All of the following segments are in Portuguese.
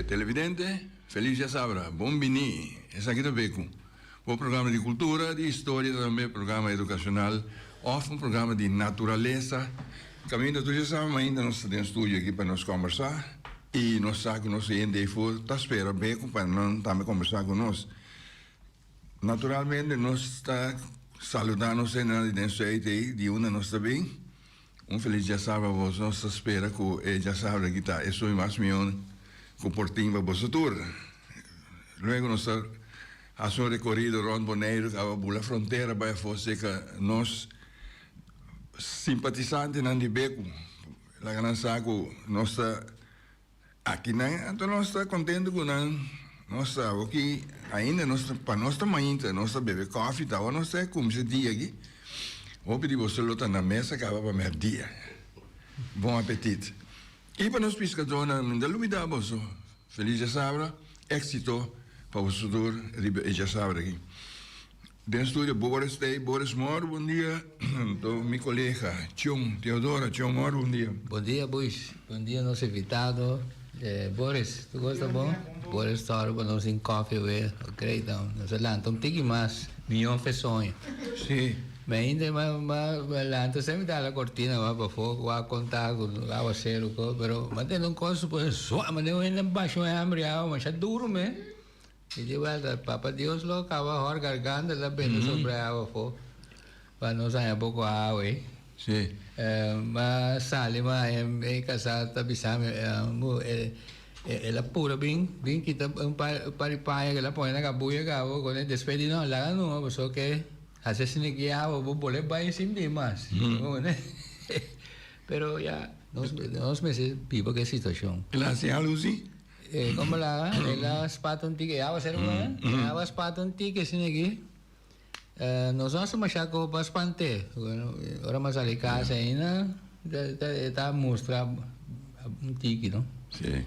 Televidente, feliz já sabra, bom bini, essa aqui também com o programa de cultura, de história, também programa educacional, ou um programa de natureza. Caminho tu já sabe, mas ainda nós temos um estúdio aqui para nós conversar e nós sabemos que nós ainda for, tá espera bem para não também conversar com nós. Naturalmente nós está saludando você na identidade de uma nós também. Feliz já sabra, vos nós espera que já sabra que tá, isso é mais meu com portinho para você tour. Luego nós fazemos um recorrido rond Bonaire, a fronteira para você que nós simpatizantes não de beco, lá que nós saco nós aqui né, então nós está contente com nós aqui ainda nós para nós também nós beber café tá, nós como se dia aqui, vou pedir você lutar na mesa acaba para mer dia. Bom apetite. E para nós pescadores, da lumidade, feliz já sabra, éxito para o futuro, já sabra aqui. Dentro do estúdio, Boris Moro, bom dia. Então, minha colega, Teodora Moro, bom dia. Bom dia, Bush. Bom dia, nosso invitado. Boris, tu gosta bom? Boris está para nós em coffee, ok, então, nós falamos um pouquinho mais, milhão de sonho. Sim. Mas ainda adelante sempre dá a cortina va para fogo, va a contar com o aguacero, mas tem um coisa pues só, mas eu ainda baixo é hambre, mas já duro me. E de volta, Papa Deus lo acaba a garganta la bem sobre a água fogo, para não sair pouco água, Sim. Mas sale, mas é casado, tá pisando, ela pura bem que tá paripaia que ela põe na cabuia, cabo, quando é despedido não, lá não, mas só que hace sin que ya vos poder ir sin más. Pero ya, dos meses vivo qué situación. ¿La hace algo así? ¿Cómo la haga? La espata un tique, ya va a ser una, ya va a espata un tique sin aquí. Nos vamos a machaco para espante. Bueno, ahora más a la casa ahí, ¿no? Está mostra un tique, ¿no? Sí.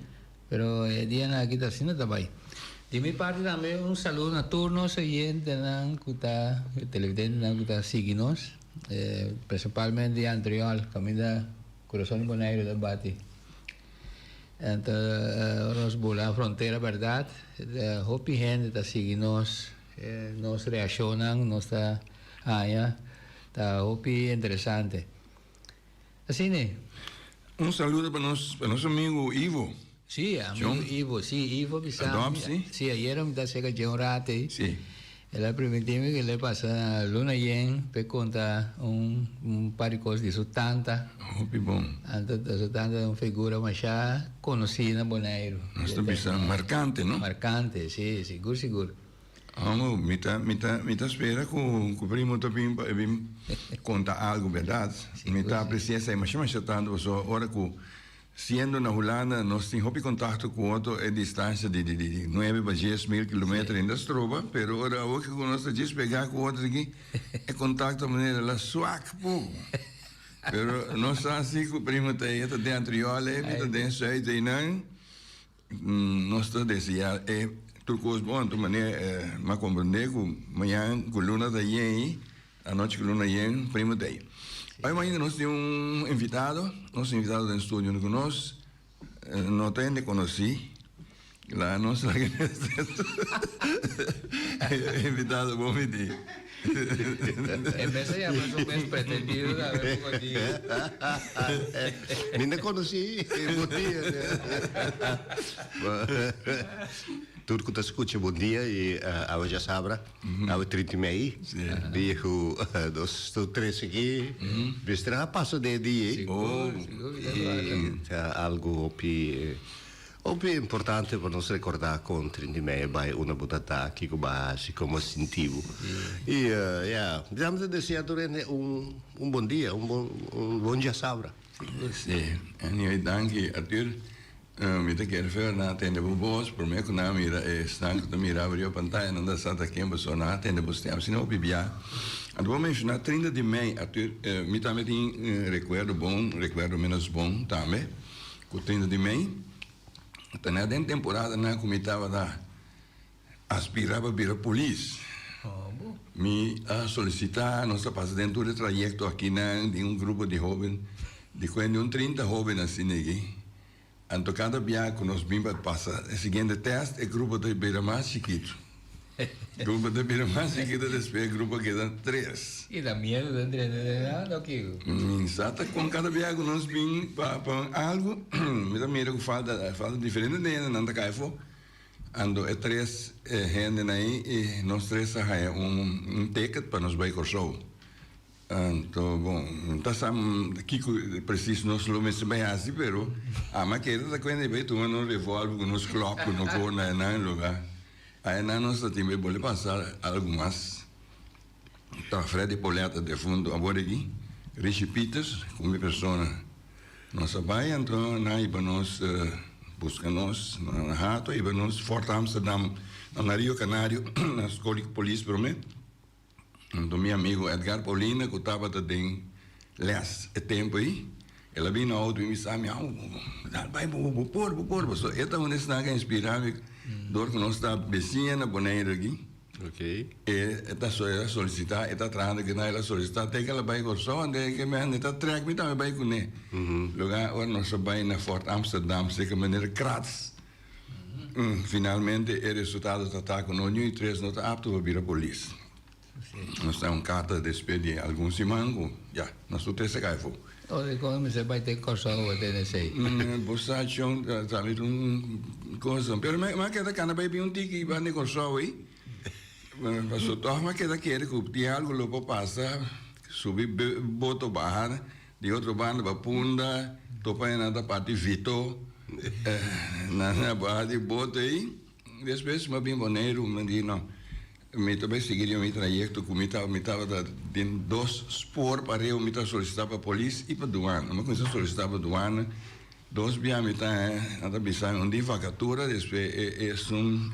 Pero el día aquí está haciendo también. De mi parte também saludo a turnos oyentes que está televidentes que está seguindo, principalmente de Andriol, caminho Coração Bonaire do Bate. Então, nós vamos à fronteira, verdade, hope gente está seguindo, nós reacionamos, nós está está hope interessante. Assim, né? Saludo para nosso amigo Ivo. Sí, amigo Ivo, sí, ayer me da cerca de un rato. Sí. Ela permitiu que ele passe a luna yen para contar par de coisas de Sutanta. Que bom. Então, Sutanta é uma figura mais conhecida no Bonaire. Nós estamos pensando marcante, não? Marcante, sim, seguro. Vamos, me tá espera que o primo também conta algo, verdade? Me tá apreciando, mas tanto, só hora que sendo na Holanda, nós temos contato com outro em distância de 9 a 10 mil quilômetros ainda se trova, mas agora o que nós temos pegar com outro aqui é contato de maneira lá suave pouco. Mas nós assim que o primo está aí, está dentro de olha, está dentro de não, nós estamos desejando, é tudo coisa boa, de maneira, mas compreender que amanhã com a luna está aí, a noite com a luna aí, primo está aí. Aí ainda nós temos invitado no estúdio com nós, não tem de conhecer, lá nós invitado bom dia. En vez de llamar un mes pretendido, a ver cómo diga. Nem conheci, bom dia. Tudo que você escuta, bom dia, e a já sabra, a 30 mei, digo, dos três aqui, vestirá passo de dia, algo importante para nos recordar com 30 mei, vai uma botata aqui com base, como sentivo. E, vamos desejar durante bom dia, bom dia sabra. Sim, e danke, Arthur. Me te quero ver na tenda bobos, por mim que na mira estão que mira abriu a pantalla, não dá santa aqui, mas só na tenda bobos tem, se não bibia. Vou mencionar 30 de maio, me também tem recuerdo bom, recuerdo menos bom também, com 30 de maio. Então, na temporada, na como estava da aspirava para a polícia. Me solicitar nossa passa dentro do trajeto aqui de grupo de jovens, de quando 30 jovens assim aqui. Então, cada viagem que nós vimos passar, o seguinte teste é grupo de beira mais chiquito. Grupo de beira mais chiquito, depois grupo que dá 3. E dá medo de treinar aqui. Exato, com cada viagem que nós vimos para algo, me dá medo que falta diferente dele, não está caifo. Ando é 3 gente aí e nós 3 um ticket para nos vai show. Então, bom, então sabe que preciso nós lo mesmo bem assim, pero a maqueta da quando vai tu não revolve nos clock no cor na lugar. Aí nós também pode passar algo mais. Tá Fred Poleta de fundo agora aqui, Richie Peters, como pessoa nossa pai, então nós busca-nos na rato e nós Fort Amsterdam, na Rio Canário, na escola de polícia para mim. Do meu amigo Edgar Paulina, que estava também less tempo aí, ela veio na auto e me disse, vai por, esta onde está que inspirar-me, dor que nós está vizinha na boneira aqui. Ok. E está solicitar, está trazendo que ela solicitar, até que ela vai com só, onde que me está track, me também vai com né. Lugar, agora nós vai na Fort Amsterdam, sei que maneira Kratz. Finalmente, o resultado está com nós, e 3 não está apto para vir a polícia. Nós temos carta de despedir alguns semanas, já, nós estamos esse caifo. Olha, como você vai ter coisa ou ter sei. Você sabe coisa, mas que da cana vai vir tiki vai negociar aí. Mas o torma que da quer que tem algo logo passa, subir boto barra, de outro bando para punda, topa na da parte vito, na barra de boto aí. Depois me bem boneiro, me diz não. Me também seguiria o meu trajeto, como me estava de 2 spor para eu me solicitar para a polícia e para a aduana. Uma coisa solicitar para a aduana, 2 dias me está bisando de vacatura, depois é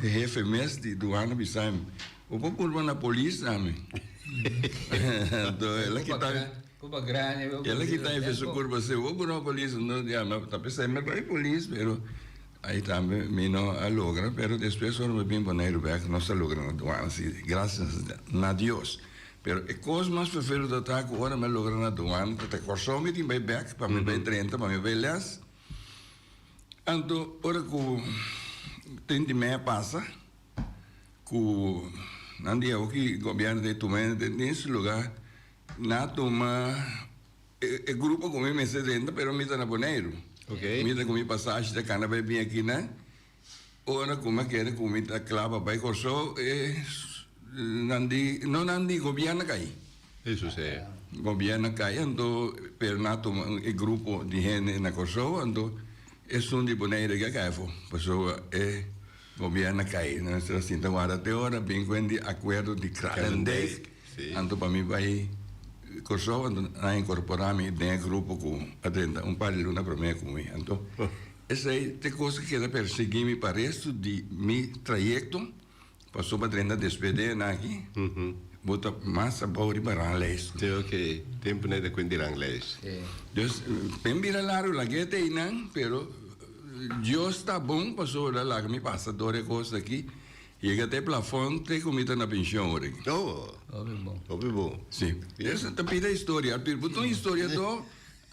jefe mês de aduana bisando. O vou curva na polícia, ame. Então ela que está em vez de curva se vou curva na polícia, não dia, mas tá pensando me vai polícia, pero aí também me não logra, pero depois só me bem boneiro back, não se logra na aduana, assim, graças a Deus. Pero é coisa mais prefiro do ataque, agora me logra na aduana, até corção me tem bem back, para me bem 30, para me bem less. Então, ora que 30 meia passa, que não dia o que o governo de Tumé nesse lugar, na toma é grupo como me 70, pero me está na boneiro. Ok. Mira como passagem da cana vai vir aqui, né? Ora como é que é como está clava vai corso não governo cai. Isso é. Governo cai, então per nato grupo de gente na corso, então é de boneira que cai, pessoa é governo cai, né? Se assim então até hora bem quando acordo de Kralendijk, então para mim vai corso a incorporar-me dentro grupo com atenda par de luna para mim comigo. Então essa é a coisa que era perseguir-me para o resto de meu trajeto, passou para treinar despedir aqui, bota mais sabor para inglês. Sim, ok. Tempo não é de quando ir inglês. Então, bem vira largo la guete e não, pero Deus está bom, passou lá que me passa duas coisas aqui. Chega até plafond, tem comida na pensão hoje. Oh, bom. Sim. Essa também é a história. Arthur, botou história do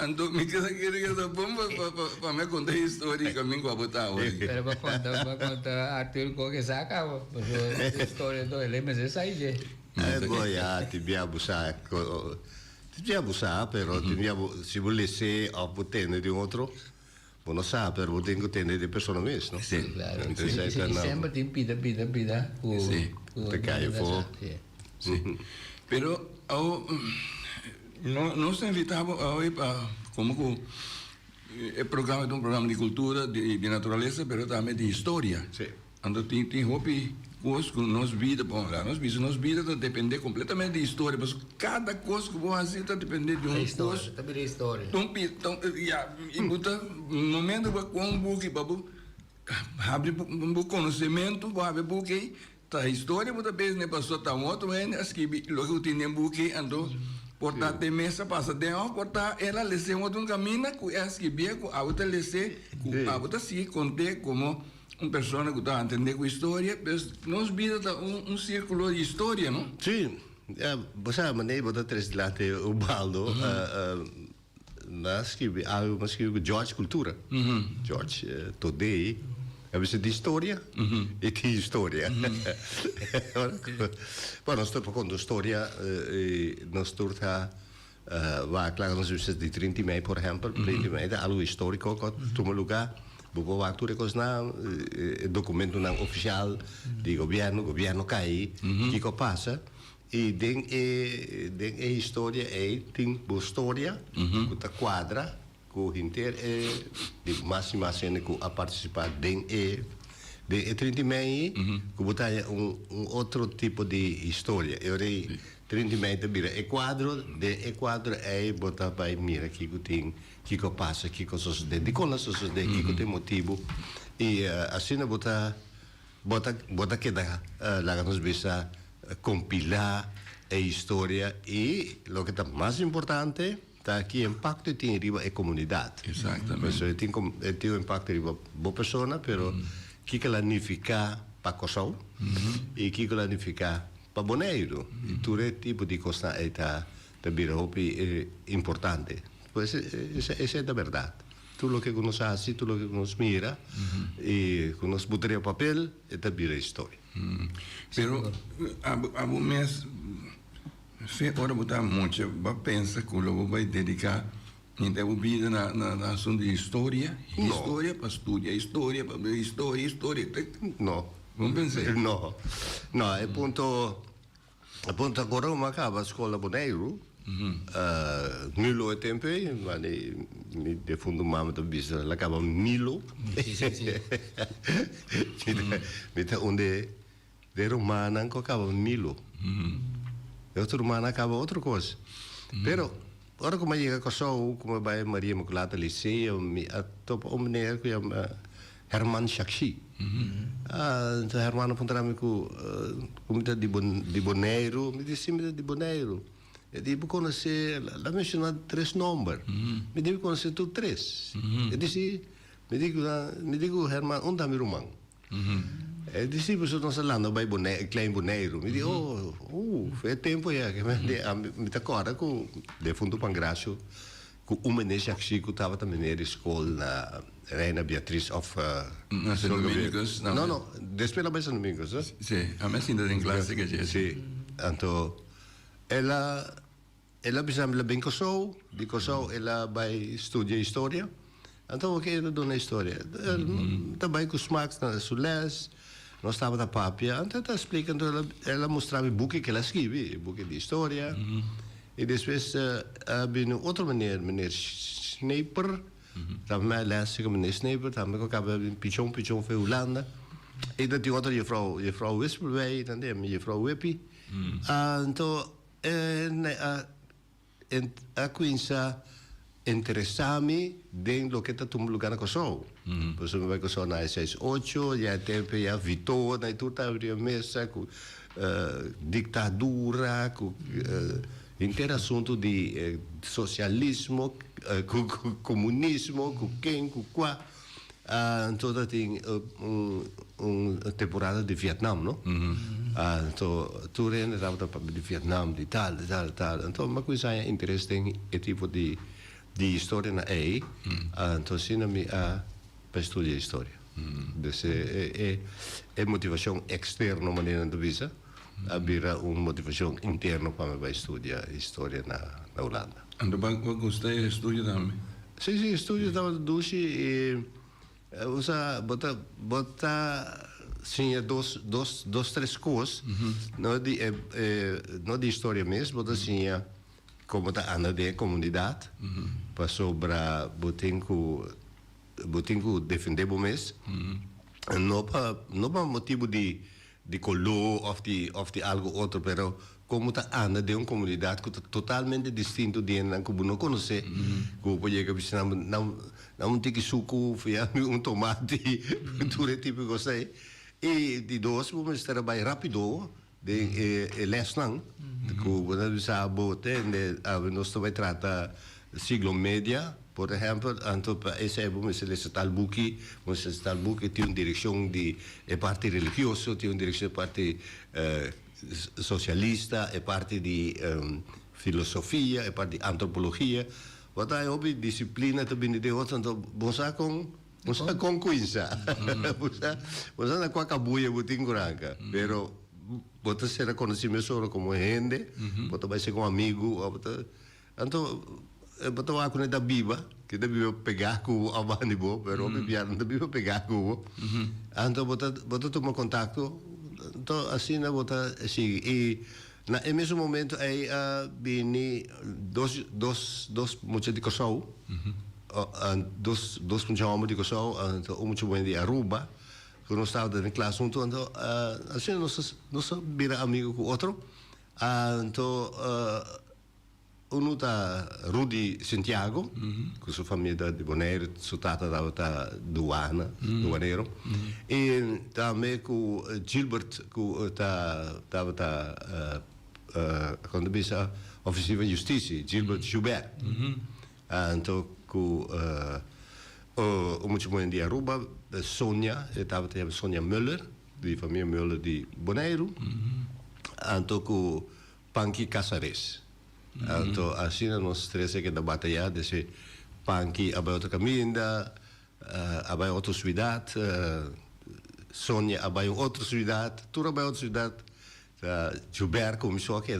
então me queda bom para me contar a história que a mim vai botar hoje. Pero para contar Arthur com que saca, a história do ele, mas essa aí é. Boia, ti abusar, però se volesse a potente di un altro, non sa, per poter tenere di persone mesmo. Sì, claro. Sempre ti pida. Sì, te cai fuori. Sì. Però non si invitava come il programma è un programma di cultura, di naturalezza, però anche di storia. Sì. Quando ti hobby coisas que nós vida, bom, lá nós vida tá depender completamente de história, mas cada coisa que vou fazer tá depender de um história, também é história. Então, e botar no momento que com um buque para abre um conhecimento, vou abrir buque, tá história, muitas vezes né passou tá outro, mas que logo tem um buque andou portar de mesa passa de um portar ela lesse outro caminho que é que bem a outra lesse a outra se conte como pessoa que está entendendo a história, mas nós vida tá círculo de história, não? Sim, você maneira botar três lá te o baldo, mas que George Cultura, George Today, é você de história e de história. Bom, nós estamos com história, nós estamos waar klaar nós de 30 de maio, por exemplo, 30 de maio, algo histórico que toma lugar. Bobo waktu rekos na documento não oficial de governo cai que passa e den história tem boa história que tá quadra com inter de máxima cena que a participar den de 30 mei que botar outro tipo de história eu rei 30 mei de bira quadro é botar para mira que tem que passa que coisas de colas de que tem motivo e assim bota que dá lá nos bisa compilar a história e o que é mais importante tá que impacto tem riba a comunidade exatamente tem impacto riba boa pessoa pero que ela significa para Kosovo e que ela significa para Bonaire e tudo tipo de coisa está também importante. Pues esa es la verdad. Tú lo que nos hace, tú lo que nos mira, y que nos botaría papel, es también la historia. Pero a un mes, ahora botar mucho, va a pensar que lo voy a dedicar então vida na asunto de história, história para estudar história, para ver história. Não. Vamos pensar. Não. Não, é ponto agora eu acaba a escola Bonaire. Nilo é tempo, mas de fundo mama do bicho, ela acaba Nilo. Mita onde de romana que acaba Nilo. Outro romana acaba outra coisa. Pero agora como chega a Kosovo, como vai Maria Imaculada Liceu, a top meneer que chama Herman Shakshi. Herman apontará-me como de Bonaire, me disse de Bonaire. Eu devo conhecer, ela mencionou 3 números. Me devo conhecer tu 3. Eu disse, me digo, Herman, onde está meu irmão? Eu disse, você não se lembra, vai Klein Bonaire. Me digo, foi tempo já, que me acorda com de fundo Pangracio, com uma nesse que estava também na escola na Reina Beatriz of na São Domingos. Não, depois ela vai São Domingos, né? Sim, a minha ainda em classe que é. Sim, então ela precisa bem Kosovo, de Kosovo ela vai estudar história. Então o que ela dona história? Também com os Max na Sules, nós estava na Papia, então ela explicando, ela mostrava o book que ela escreve, o book de história. E depois havia outra maneira, meneer Sneper, também lesse com meneer Sneper, também que acaba pichon foi Holanda. E dat die outra juffrouw Wispelwij, dan de juffrouw Wippi. Então a coisa interessante dentro do que está todo lugar na Kosovo. Por exemplo, vai Kosovo na 68, já tempo já Vitor, na tudo abria mesa com ditadura, com inteiro assunto de socialismo, com comunismo, com quem, com qual. Então tem uma temporada de Vietnã, não? Então tudo é de Vietnã, de tal. Então uma coisa é interessante é tipo de história na EI. Então ensina-me para estudar história. Então é motivação externa maneira de visa, havia uma motivação interna para estudar história na Holanda. Então gostei de estudar também. Sim, estudo estava duche e usa bota sim dois três coisas não de história mesmo bota assim como tá anda de comunidade para sobre botinco defender o mês não para motivo de de color of die algo otro, pero como ta anda de una comunidad que totalmente distinto de la que uno conoce, como puede que bisa na un tiki suku, un tomate, tudo tipo cosa. E de dois vamos estar bem rápido de les lang, como nós sabemos, nós também trata siglo media, por exemplo, então esse é bom esse tal buki, esse tal buki tem uma direção de parte religiosa, tem uma direção de parte socialista, é parte de filosofia, é parte de antropologia. Wat hij op discipline te binnen de hoort, dan bosa con quinza. Bosa na qua kabuya buting kuranka. Pero bota ser conhecimento solo como gente, bota vai ser com amigo, bota. Então, bota vai com da biba, que da biba pegar com a manibo, pero bibiar da biba pegar com. Então bota tomar contato. Então assim na bota assim e na mesmo momento aí vini dos muitos de Kosovo, dos muitos de Kosovo, então muitos de Aruba, que nós estávamos na classe junto, então assim nós vira amigo com outro, então tá Rudy Santiago, com sua família de Bonaire, sua tata da duaneiro, e também com Gilbert, que estava quando bisa officier van justitie, Gilbert Joubert. Então, com o muito de Aruba, Sonja, estava também Sonja Muller, de família Muller de Bonaire. Então, com Panky Casares. Então, assim, nós três que da batalha, desse Panky abai outra caminda, abai outra cidade, Sonja abai outra cidade, tudo abai outra cidade. Gilbert começou que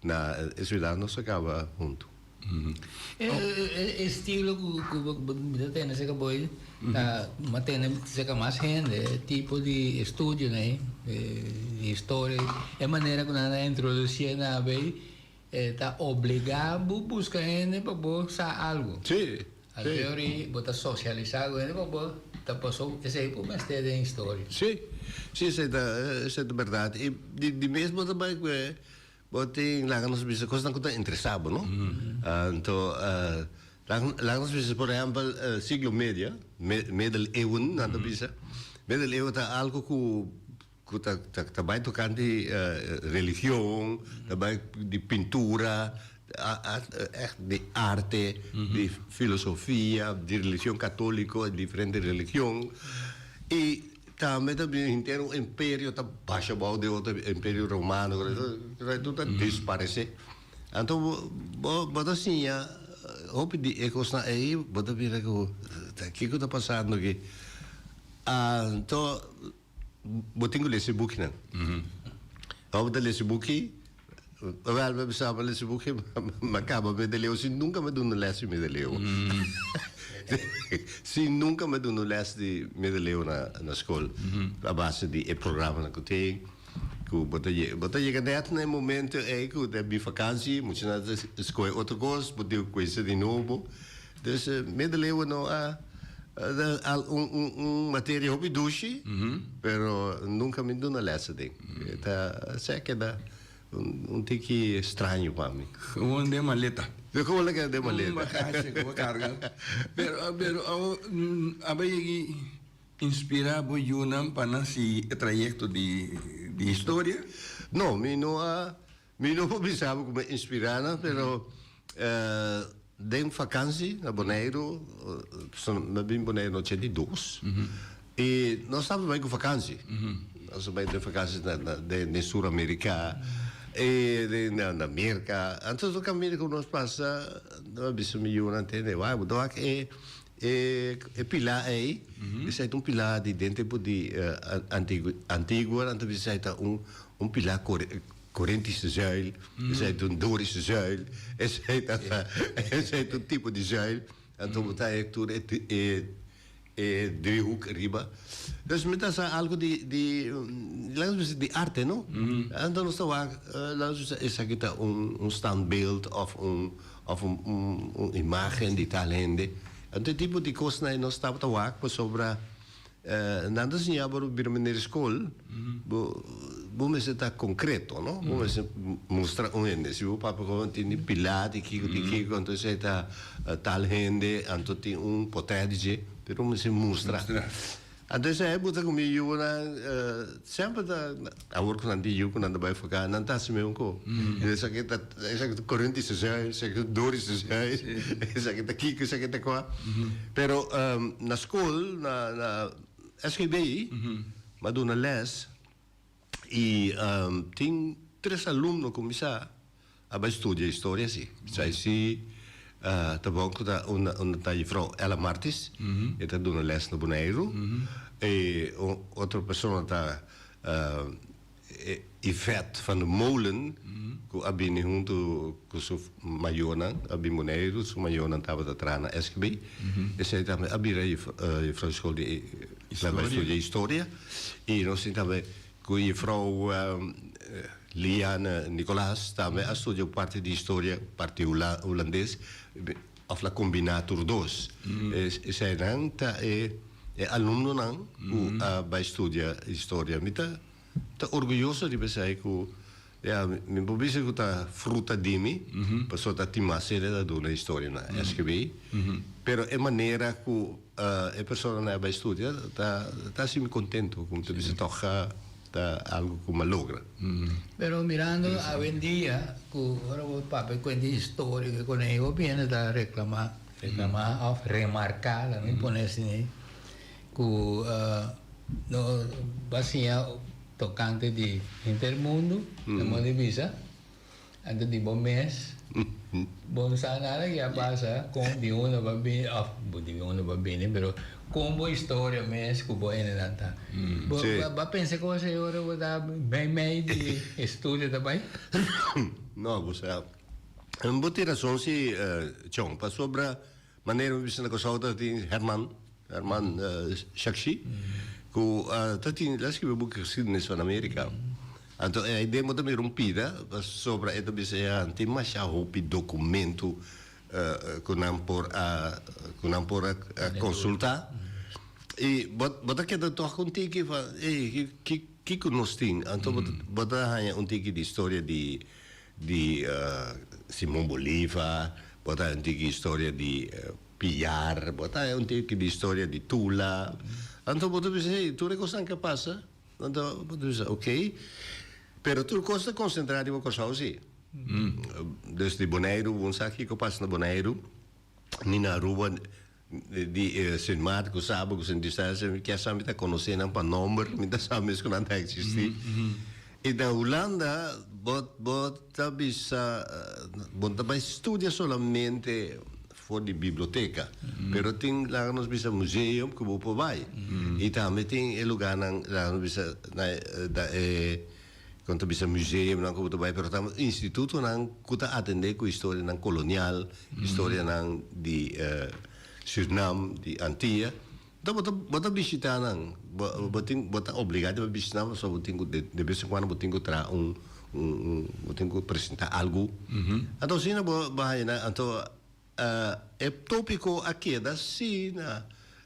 na cidade nós acaba junto. Estilo que tem nesse caboi, mas tem mais gente, tipo de estudo, né, de história, é maneira que nós introduzimos na bem, tá obrigado a buscar gente para buscar algo. Sim. A teoria, botar socializar com ele para tá passou esse aí por mais ter em história. Sim. Sim, isso é verdade. E de mesmo também que tem lá nós bisa coisa que interessava, não? Então lá nós bisa por exemplo siglo médio, middeleeuwen, nada bisa. Middeleeuwen tá algo que tá bem tocando de religião, também de pintura, de arte, de filosofia, de religião católica, diferente religião e também inteiro o império tá baixa de outro império romano, tudo desaparece. Então, bota assim, hope de ecos na aí, bota vir que está passando aqui. Então, botinho esse book né. Bota esse book. Wel, we samen esse book, mas acaba me deleu, se nunca me deu no leste me deleu. Se nunca me deu no leste de medeleu na escola, a base de programa que tem, que bota chega net no momento é que tem bi vakantie, moet je naar de escola outra coisa, bota coisa de novo. Dus medeleu não matéria hobby douche, pero nunca me deu no leste de. Tá, sei que dá tique estranho para mim. Gewoon de maleta. Como é que é de maleta? Uma caixa com carga. Pero abai inspira bo yunam para si trayecto de história? Não, me não pensava como inspirar, pero de vakantie na Bonaire, na bem Bonaire no 82. E nós estávamos bem com vakantie. Nós estávamos bem de vakantie na Sul-América. Na América, antes do caminho que nós passa, não é milhão, entende? Vai, o doc é pilar aí, isso é pilar de dentro de antigo, então isso é pilar corintische zuil, isso é dorische zuil, isso é tipo de zuil, então botar é tudo driehoek riba. Dus met dat is algo laten we de arte, no? En dan is dat ook, laten we zeggen, een standbeeld of een imagen die talende. En dit type de kosten nós estava a falar sobre nada assim já para vir na escola, vamos estar concreto, não? Vamos mostrar se o papo tem pilar de que quando você está tal gente, então tem potente, mas vamos mostrar. Então saya buta comigo sempre agora quando andi eu quando vai ficar não está assim mesmo co. Essa que corrente se já, essa que dores se já, essa que aqui, essa que qua. Pero na escola na SKB, mas do na les e tem 3 alunos começar a estudar história assim. Sai se tá bom que tá uma tá vrouw Ella Martis, está dando les no Bonaire, e outra pessoa tá Yvette van der Molen, que abini junto com sua maiona, abini Bonaire, sua maiona estava da trana SKB, e sei também abiri vrouw school de estudar história, e nós também com a vrouw Liane Nicolaas, também estudou parte de história, parte holandês, of la combinator dos. Zij dan aluno nan bij studia historia. Mita ta orgulloso di pesai ku ja mi pobise ku ta fruta dimi, paso ta timasere da dona historia na SKB. Pero e maneira ku e persona na bij studia ta simi contento com tu bisa toca algo como logra. Pero mirando hoy en día, ahora el papá cuenta historia que con ellos viene a reclamar o remarcar, también ponerse ahí, que no vacía tocante de intermundo, de divisa, antes de bom mes, bom sanada ya pasa con de uno va bien, pero como história mesmo que boa é nada. Vai pensar que você agora vai dar bem de estudo também? Não, você vou ter razão se John, para sobre a maneira como você negociou tem Herman Shakshi, que tem lá que book geschiedenis van Amerika. Então a ideia muito me rompida sobre a bisa tem mais a hopi documento que não por consultar. E bota que da tua contigo que nós tem então bota hanya tiki de história de Simão Bolívar, bota tiki história de Piar, bota tiki de história de Tula. Então bota dizer tu recosan que passa, então bota dizer ok, pero tu costa concentrar em uma coisa assim. Desde Bonaire, um saque que passa na Bonaire, ni na rua di Sint Maarten, sábado, sem distância, que a gente está conhecendo para número, me dá sabe que não está existindo. E na Holanda, bota vai estudar solamente fora de biblioteca, pero tem lá nos bisa museu que vou por vai. E também tem lugar lá nos bisa quando bisa museu não que vou vai, pero também instituto não que está atender com história não colonial, história não de Suriname, de Antilles. Então, bota visitar não, bota obrigado a visitar, só de vez em quando botem tra botem apresentar algo. Então, sim, vai na, então é tópico aqui da sim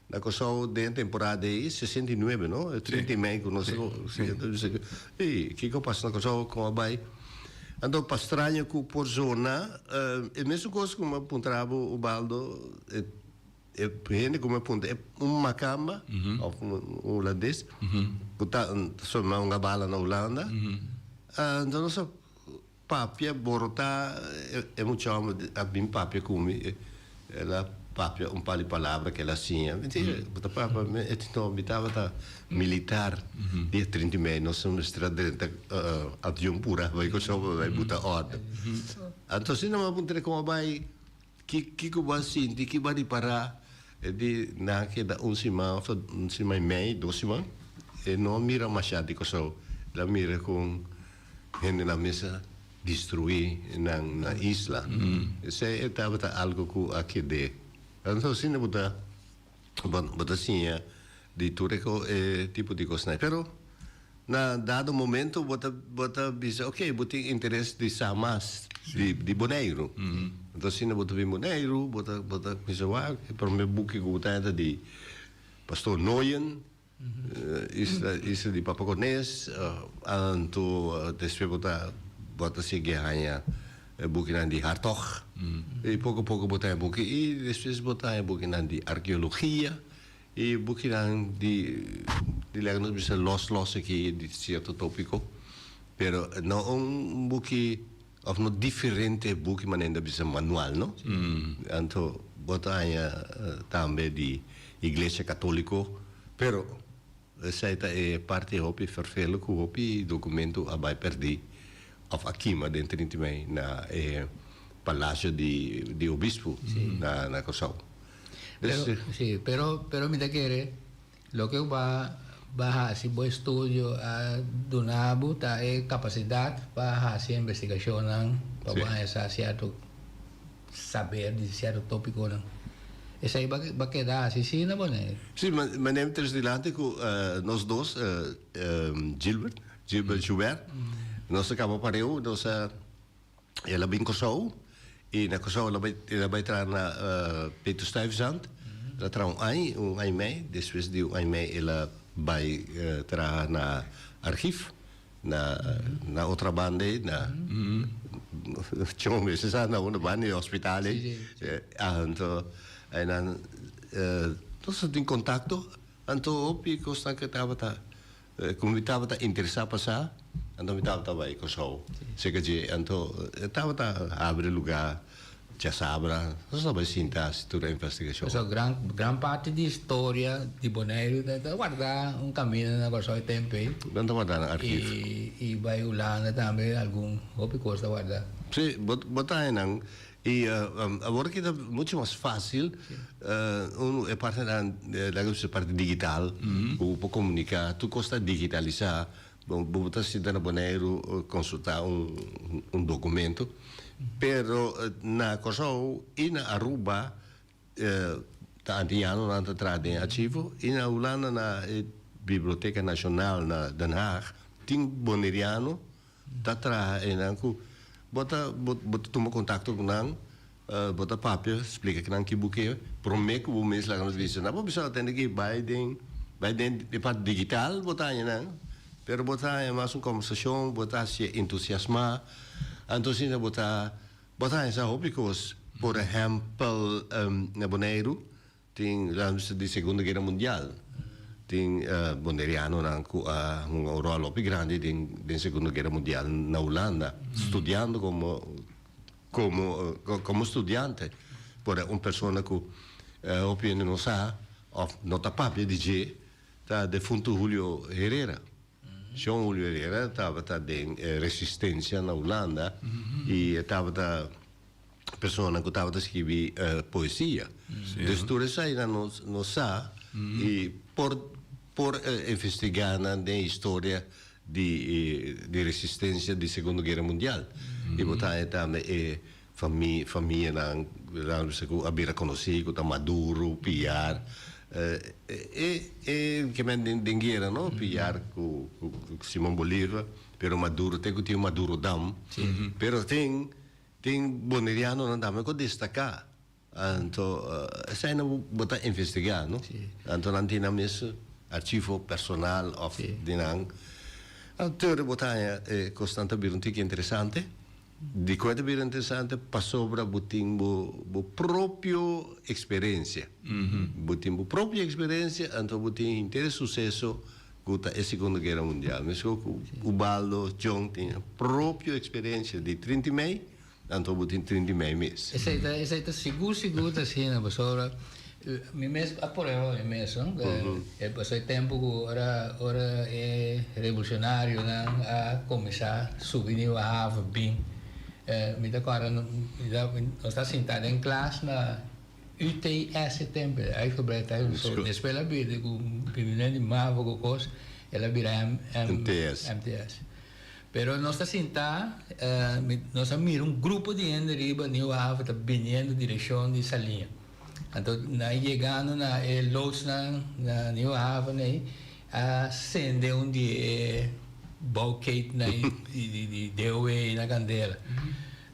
na coisa de temporada aí 69, não? 30 que nós e que eu passo na coisa com a bai. Então, para estranho que por zona, é mesmo coisa como apontava o baldo. Gente como aponta é uma cama ou holandês que está só uma bala na Holanda então nossa papia borota é muito a bem papia como ela papia par de palavra que ela assim bota papia é então habitava tá militar de 30 meses nós somos estrada avião pura vai que só vai botar ordem então se não aponta como vai que vai sentir que vai parar di na que da cima e meio, 2 semanas, e não mira machado que só, ela mira com gente na mesa destruir na isla. Isso é algo que aqui de. Então sim, bota assim, de tudo tipo de coisa. Pero na dado momento bota bisa, ok, bota interesse de samas de Bonaire. Então sim, bota vir Bonaire, bota bisa para me buque que bota de Pastor Noyen, Isla di Papacones, anto después bota seguir hanya bukinan di Hartog, e pouco bota buki, e después bota bukinan di arqueologia, e bukinan di legamos bisa los aqui de certo tópico, pero não buki of no diferente buki manenda bisa manual, no? Anto bota hanya também di Igreja Católico, pero saita é parte hopi vervelen ku hopi documento abai perdi of akima dentro de mim na Palácio de Obispo na Cosau. Pero me quiere lo que va si buen estudio a donabo ta capacidade para hacer investigación para essa certo saber de certo tópico não. Essa aí vai quedar assim, não é? Sim, mas nem ter delante com nós dois, Gilbert, nós acabamos para eu, ela vem Cosau, e na Cosau ela vai entrar na Peter Stuyvesant, ela traz um ano meio, depois de um ano meio ela vai entrar na arquivo, na outra banda, na tinha meses na outra banda, no hospital, então en dan dus in contacto anto opi constant que tava como tava interessar passar anto me tava vai com só chega de anto tava abre lugar já sabra só vai sentar se tu investigação so gran parte de história de Bonaire guardar caminho na coisa tempo dan guardar na arquivo e vai lá também algum opi coisa guardar sim botar nang. E agora que é muito mais fácil, é parte da parte digital, para comunicar, tu custa digitalizar, você se dá na Bonaire consultar documento, pero na Cosau e na Aruba, tá antiano na entrada em arquivo, e na Holanda na Biblioteca Nacional na Den Haag, tem boneriano, tá atrás e nanku bota toma contato com nang bota papel explica que nang que buque prometo o mês lá nos diz na bisa atende que vai den de parte digital bota nang pero bota é mais conversação bota se entusiasmar então sim bota essa hobbycos por exemplo na Bonaire tem lá de Segunda Guerra Mundial tem boneriano um rol più grande da Segunda Guerra Mundial na Holanda, studiando como studiante. Por uma pessoa que opinione non sa, of nota papia dice, tá defunto Julio Herrera. João Julio Herrera estava em resistência na Holanda e estava pessoa que estava a escrever poesia. Então, isso aí não sa e por investigar na história de resistência da Segunda Guerra Mundial. E botar também família a bira conhecido, tá Maduro, Piar, que men den guerra, no? Piar com Simão Bolívar, pero Maduro tem que Maduro dam, pero tem boneriano não dá, mas que destacar. Então, essa não botar investigar, no? Então não tem na mesa arquivo personal of dinang. Então, botar constante bir um tique interessante. De coisa bir interessante passou para botin bo próprio experiência. Botin bo própria experiência, então botin inteiro sucesso com a Segunda Guerra Mundial. Mas o Baldo John tinha própria experiência de 30 mei, então botin 30 mei mês. Essa é seguro assim, na pessoa. Mi mes apureo mi mes, no? Pasó tempo que ora é revolucionário, né? A começar a subir nível a bem. Me dá agora nós está sentado em classe na UTS tempo, aí foi para aí so después vida com primeiro de mava com coisa, ela vira MTS. Pero nós está sentado, nós mira grupo de gente riba nível a tá vindo direção de salinha. Então, na chegando na loads na New Haven, acende de bulkhead na de DOE na candela.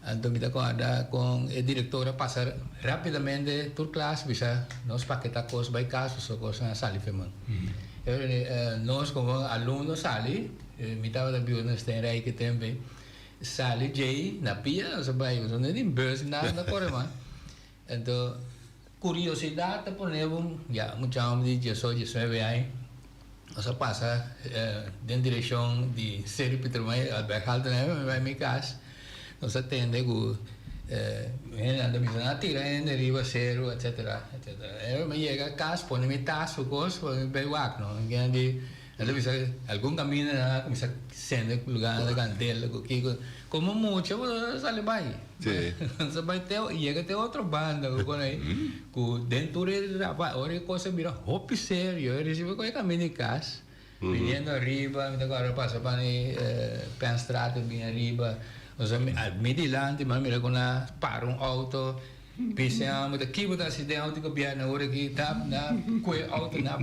Então, me acorda com a diretora passar rapidamente por classe, bisa nós paquetar coisas by caso, só coisas na sala feman. Nós como alunos sali, me estava da business tem rei que também sali J na pia, nós vai usar nem bus na corema. Então curiosidade por exemplo, já muito de 19 anos, nós passa dentro direção de Série Peter Mai, Albert Halden, vai me casa. Nós atende com anda bisogna tirare in riva zero eccetera eccetera ma chega a casa pone mi tasso cos pone bei wak no quindi allora bisa alcun cammino mi sa sente lugar da candela como mucho sale bai sì. se bai te llega te otro banda con aí con dentro rapa ora cosa mira hobby serio e riceve coi cammini casa veniendo arriba mi agora passa pani pen strada viene arriba. Dus middelland, maar meer kon paar een auto, bisa met de kibo dat ze de auto kopiëren, hoor ik tap na kwe auto na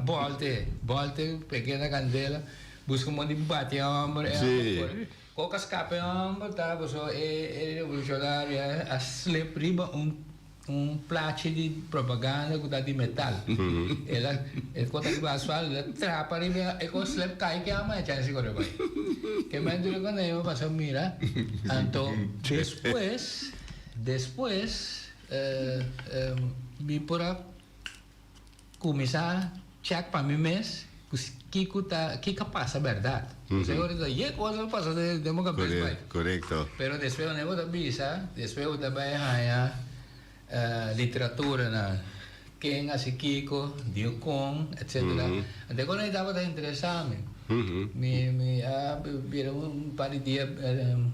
bolte, pequena candela, busca um de bate amor, qualquer escape amor, tá, você é revolucionário, a slip riba plaatje de propaganda dat die metal. Ela conta que asfalto, ela trapa riba, kon slip cai que ama, já se corre bem. Que mais duro quando eu passo mira, então depois me pora começar check para mim mesmo, que capaz a verdade. Seguro que é coisa passa de uma cabeça vai. Correcto. Pero depois eu vou bisa, depois eu também literatura na quem assim Kiko, Diocon, etc. Até quando eu estava interessado, me vira par de dias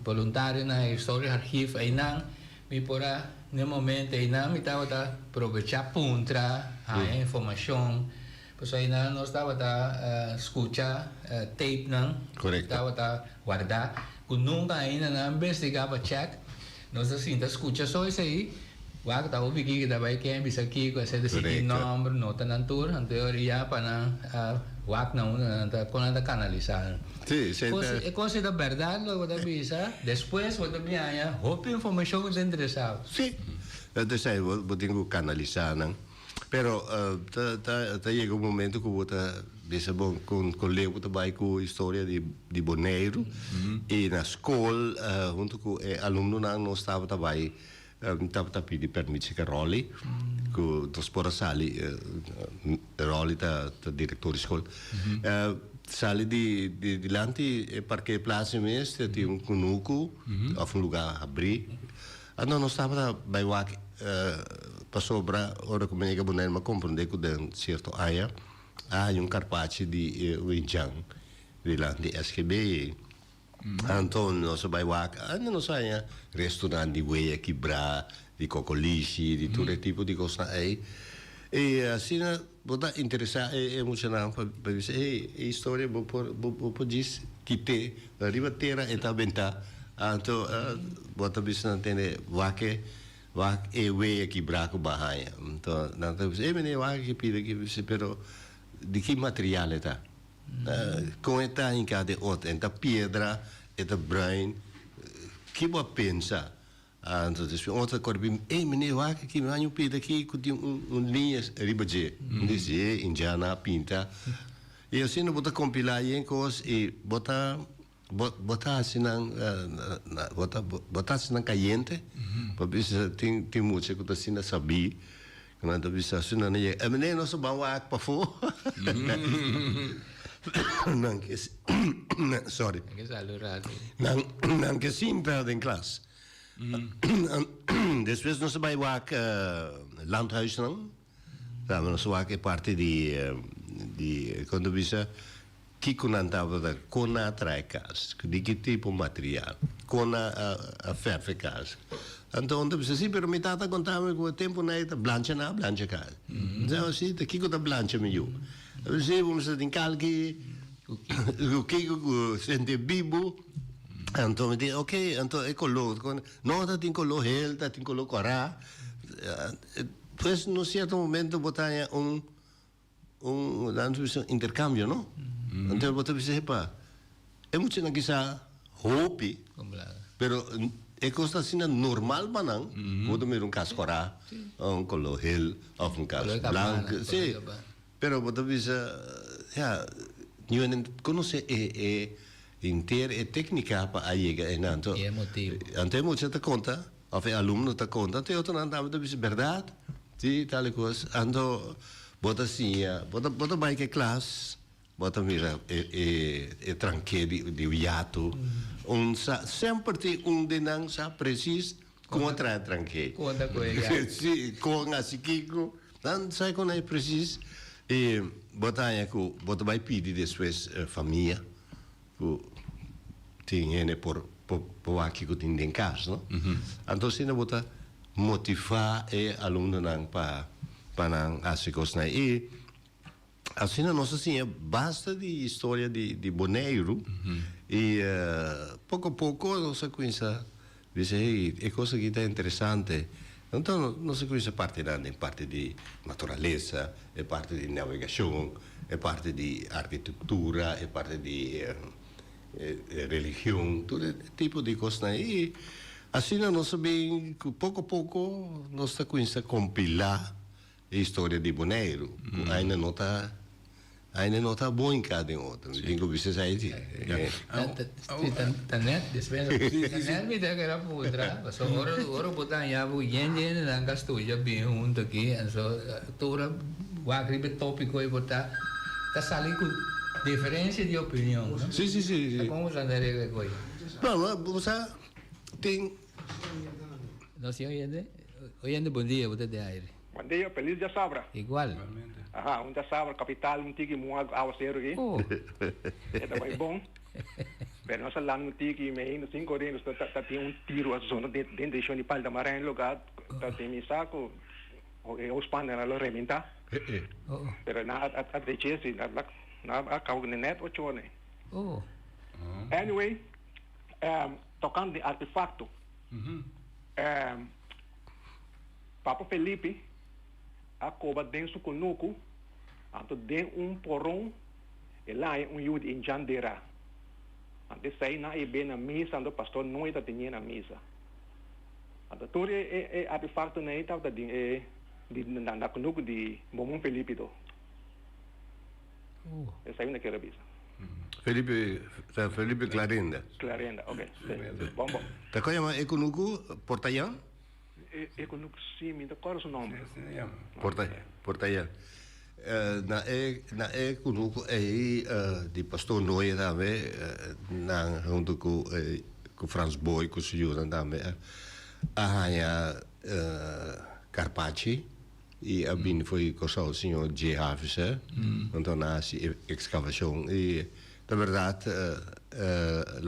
voluntário na história arquivo aí não me pora no momento aí não me estava aproveitar puntra a informação pois aí não nós estava escutar tape não estava guardar com nunca ainda não investigava check nós assim escuta só isso aí Wag tahu fikir kita baik yang bisa kiko saya decidir nomor nota nantur teoria para wag não quando anda canalizar. Sim, é coisa da verdade logo da bisa. Depois você ganha hope informação que interessado. Sim, então saya tenho canalizar não. Pero chega um momento que você bisa bom com leu também com história de Bonaire e na escola junto com aluno não estava também estava pedi permessi che Rolli con trasporto sali Rolli da direttore scuola sali di lanti perché place meste di un conuco a un lugar abri non stava bei wak passobra ora come che bonel ma comprende che un certo area un carpaccio di Winjang di lanti SGB Antonio so bij wak, non so restaurant di Wea, Kibra, di Cocolisci, di tutto tipo di cose e assim bota interessar emocional para ver história por diz que te arriba terra e tá benta então bota bisa entender wak e Wea Kibra com bahaya então não menino wak que pide que pero de que material tá com esta em cada outra esta pedra esta brain que você pensa então depois outra coisa menino wak que me anjo pedra aqui com linha ribaje dizer indiana pinta e assim não bota compilar em coisas e bota assim bota assim caliente para ver se tem muito que você não sabia quando você assim não é menino não só wak para fora não que sorry não que sempre em classe depois nós vai wak landhuis não nós wak parte de quando você que conantava da cona traikas de que tipo material cona a ferfecas então você sim pero metade contava com o tempo na blancha casa então assim que da blancha meio Você vamos ter calque o que sente vivo então me diz ok então é color não tá tem color hel tá tem color cora pues no certo momento botar intercambio não então botar você pá é muito na quizá hope pero é coisa assim normal, banang. Pode mir cascorá, color hill, of caso branco, sim. Pero pode visa, ja, não conhece inteira técnica para a chegar em anto. É motivo. Ante muito te conta, ou aluno te conta, te outro não dá visa verdade, sim, tal coisa. Ando bota assim, bota vai que classe. Bota mira tranquilo de viato sempre tem denang sa precis contra tranquilo Conta com ele. sim com assim kiko dan sai com é precis e bota aí que bota vai pedir depois família que tem né por aqui que tem em casa não então se não bota motivar aluno nang para nang asikos na assim, nós assim, basta de história de Bonaire e pouco a pouco nós conhecemos, é coisa que está interessante. Então, nós conhecemos parte de natureza, é parte de navegação, é parte de arquitetura, é parte de religião, todo tipo de coisa. E assim, nós sabemos que pouco a pouco nós conhecemos compilar a história de Bonaire. Ainda não está bom em cada outro. Tem que vocês aí. Tanet, despesa. Tanet me dá que era putra. So ora botar ya bu yen nang gastuja bem junto aqui, so tora wakri be tópico e botar tá sali com diferença de opinião. Sim. Como já andare coi. Não, você tem. Não se oyende bom dia, botar de aire. Bom dia, feliz dia sabra. Igual. Aha, dia sabra, capital, tiki muag awasero aqui. Oh. É bem bom. Pero nós lá no tiki, meio no 5 anos, tem tiro a zona dentro de Chonipal da Maranhão, lugar, tem me saco, os panos lá rementar. Pero na a decese, na acabo de net o chone. Oh. Anyway, tocando de artefacto. Papa Felipe akoba denso conuco, anto den porão, e lá é yud em Jandera. Ante sai na bem na missa, ando pastor não está tendo na missa. Ante tudo artefacto na estava na conuco de Momon Felipe do. Essa aí não quero visa. Felipe Clarenda. Clarenda, ok. Bom. Tá com a econuco Portayan? Econuco sim, me dá qual é o nome? Portayan. Na econuco de pastor Noé também, na junto com Frans Boy, com o senhor também, a Carpacci. E a bem foi com o senhor J. Hafizer, então na escavação. E, na verdade,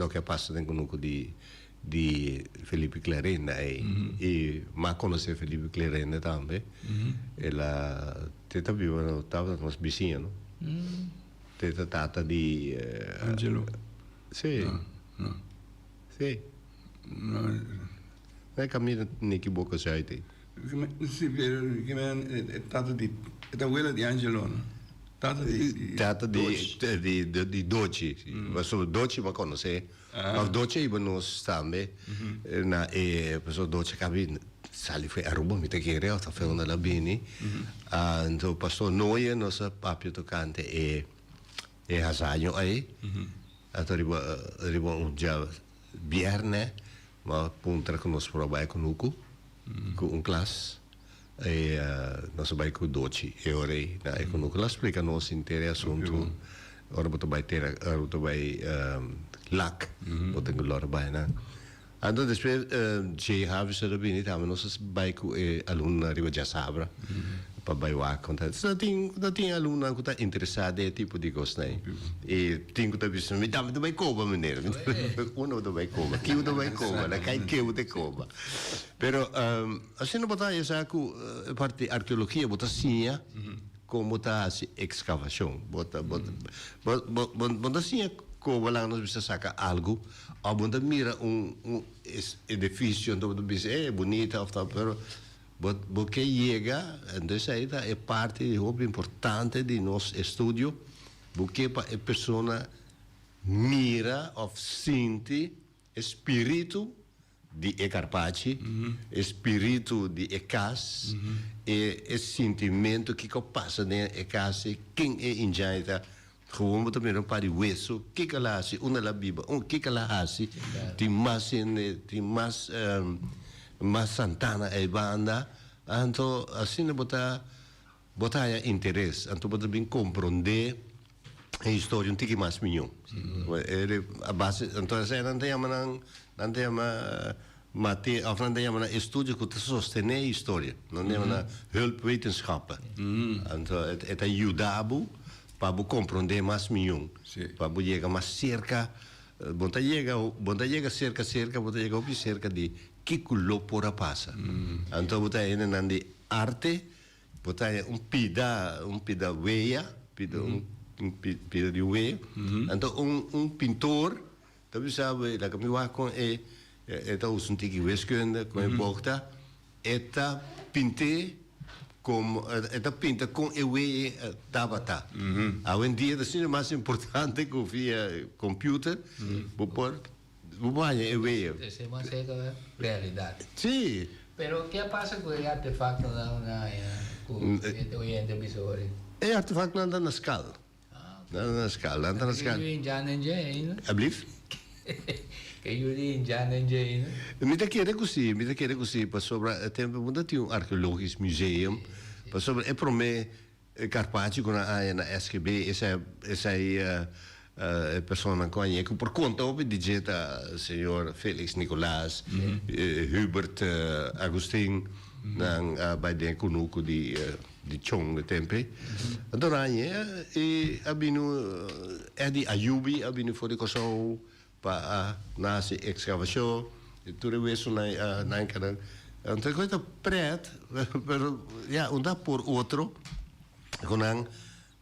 o que passa tem conosco de Felipe Clarenda, e mas conhecer Felipe Clarenda também. Ela tenta viver, estava nos vizinhos, tenta tata de... Angelo? Sim. Não. Sim. Não. É caminho de equivocação aí. Sì, è stato di quella di Angelo, no? Tata di Doci, ma solo Doci ma conosce. Ma Doci iba nos tambe na pessoa Doci cabi sali foi a Aruba mi te chiede o fa una labini. Então pastor Noia nossa papio tocante e Hasagno aí. Ato riba un già bierne ma punta con nos probai con Uku. Com classe e nós vai com 12 ore na economia ela explica nosso inteiro assunto ora boto vai ter boto vai lac boto com lor vai na então depois J. Hafizer também também nós vai com aluno riba já sabra para vai lá contar não tem aluno que está interessado em tipo de coisa né e tem que estar visto me dá vai cobra maneira uno do vai cobra que o do vai cobra na cai que o de cobra pero assim não botar essa parte arqueologia botar sim como botar assim excavação botar assim como lá nós precisamos sacar algo ou botar mira edifício onde você é bonita ou tal pero porque chega, então essa é parte importante de nosso estudo, porque a pessoa mira ou sente espírito de Carpacci, espírito de Ecas, e esse sentimento que passa em Ecas, quem é injaita, gewoon moet er een paar weso, kika la hasi, una la biba, kika la hasi, die mas mas Santana e banda, anto assim bota ya interesse, anto bota bem compreender a história tique mais mignon. A base, então essa não tem uma mate, of não tem uma estudo que te sostener a história, não tem uma hulpwetenschappen. Anto é ajudado para compreender mais mignon, para chegar mais cerca, bota chega cerca, bota chega op cerca de que culo por passa. Então bota aí na de arte, bota pida veia, pida de veia. Então pintor, dat sabe, dat me wa com eta usa tiki wiskunde, com bota, eta pinte como eta pinta com ewe tabata. Hoje em dia é mais importante que via computer, por vai ewe. Essa é uma certa realidade. Sim. Pero o que passa com o artefacto com o emisor? É artefacto anda na escala. Na escala, anda na escala. Que Jan en Jane. Alblieft? Que jullie Jan en Jane. Met een keer così, pas sopra tempo dat un archeologisch museum, pas sopra e per me Carpacci con na SGB e persona con je per conto op di jeta signor Felix Nicolaas, Hubert Agustin nang bij de kunuku di Chong de tempe. Adoranje e abinu di Ayubi abinu for de coso pa nasi excavação tudo isso na encara então coisa pret pero ja unda por outro konan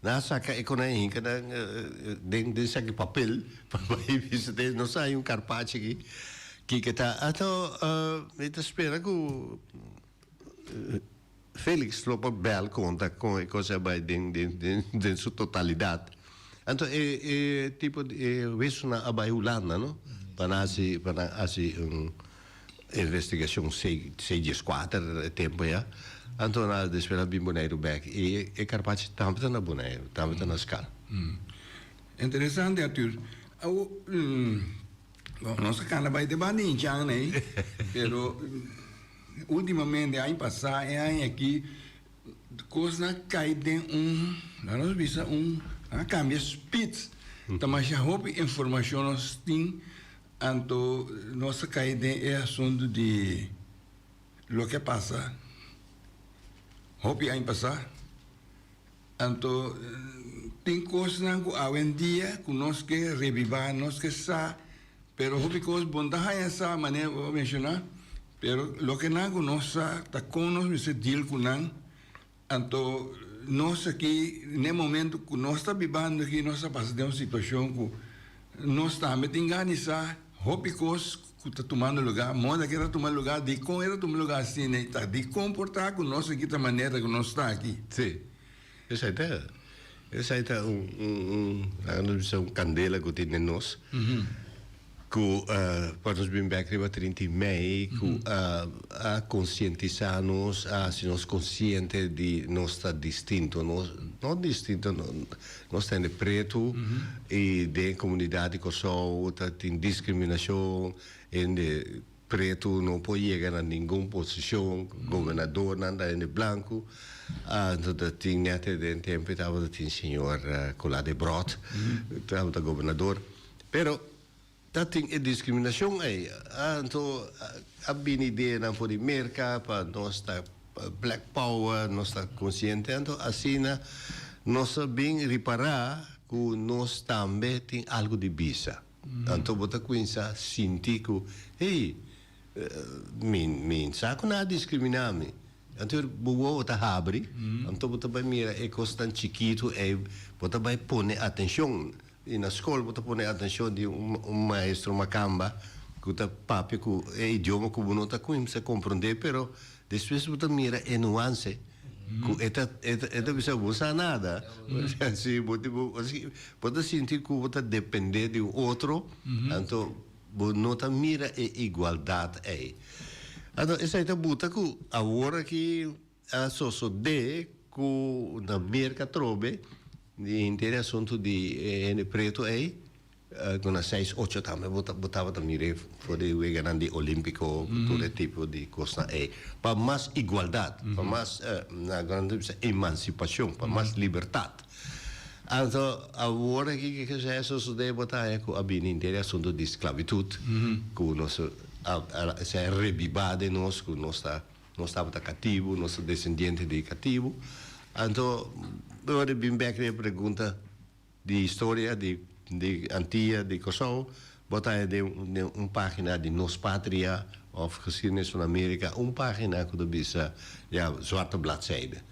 na saca e konan hinkana den saca papel para visitar não sai Carpacci aqui que tá então me te espera que Felix lopa bel conta com a coisa vai den sua totalidade. Então é tipo isso na Holanda, não? Para assim investigação 6 tempo já. Então na espera bem boneiro back e Carpacci também na boneiro, também na escala. Interessante, Arthur. Nossa cana vai de baninha, né? Pero ultimamente ano passado é aqui coisa cai de nós visa cambia spits. Então já roupa informação nós tem anto nossa cai de assunto de lo que passa. Roupa ano passado anto tem coisas que hoje em dia que nós que revivar, nós que sa, pero roupa coisas bondade essa maneira vou mencionar. Pero lo que nós está com nós me se deal com nós, então nós aqui no momento que nós está vivendo aqui nós está passando uma situação que nós está metendo ganhar, hopicos que está tomando lugar, moda que está tomando lugar, de como era tomando lugar assim, né? Tá de comportar com nós aqui da maneira que nós está aqui. Sim, essa é uma candela que tem nós. Para nos bem back riba 30 Mei, a conscientizar-nos, a se nós consciente de nós está distinto, não distinto, nós estamos preto e de comunidade que só tem discriminação, e preto não pode chegar a nenhuma posição, governador não é de branco, então tem net de tempo estava tem senhor Colade Brot, estava o governador, pero dat ding is discriminatie. Então, a ideia não pode mercar para nós estar black power, nós estar consciente. Então, assim, nós bem reparar que nós também tem algo de bisa. Então, bota coisa sentir que, hey, min saco não discriminar-me. Então, boa outra abre. Então, bota vai mirar é coisa tão chiquito, bota vai pôr atenção. E na escola você põe a atenção de maestro Macamba que está papi que é idioma que não está com se compreender, pero depois você mira a nuance que é bisa usar nada, assim você sentir que você depender de outro, então nota mira e igualdade aí. Então, essa é a buta que agora que a de que na América trobe de interessante de preto aí, quando 6-8 também botava também for de grande olímpico, todo tipo de coisa aí, para mais igualdade, para mais na grande emancipação, para mais liberdade. Então, agora que já isso de botar é que a bem interessante de esclavitud, que nós se é revivada nós que nós estava cativo, nosso descendente de cativo. Então, agora bem back a pergunta de história de Antilha, de Kosovo, botar de página de Nos Patria of geschiedenis van Amerika, página que do bisa zwarte bladzijde.